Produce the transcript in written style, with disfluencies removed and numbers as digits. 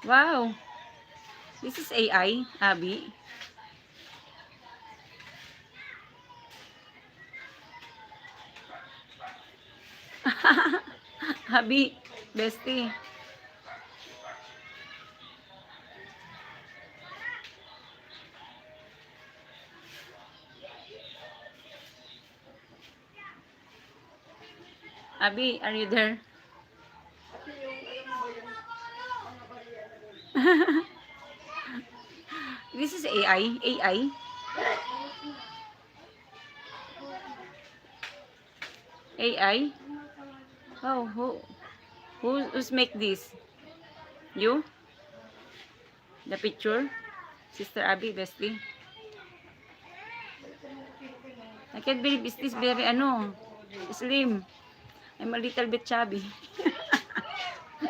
Wow. This is AI, Abby. Abby, bestie. Abby, are you there? This is AI. AI. AI. Oh, who's make this? You? The picture? Sister Abby, bestie. I can't believe is this very slim. I'm a little bit chubby.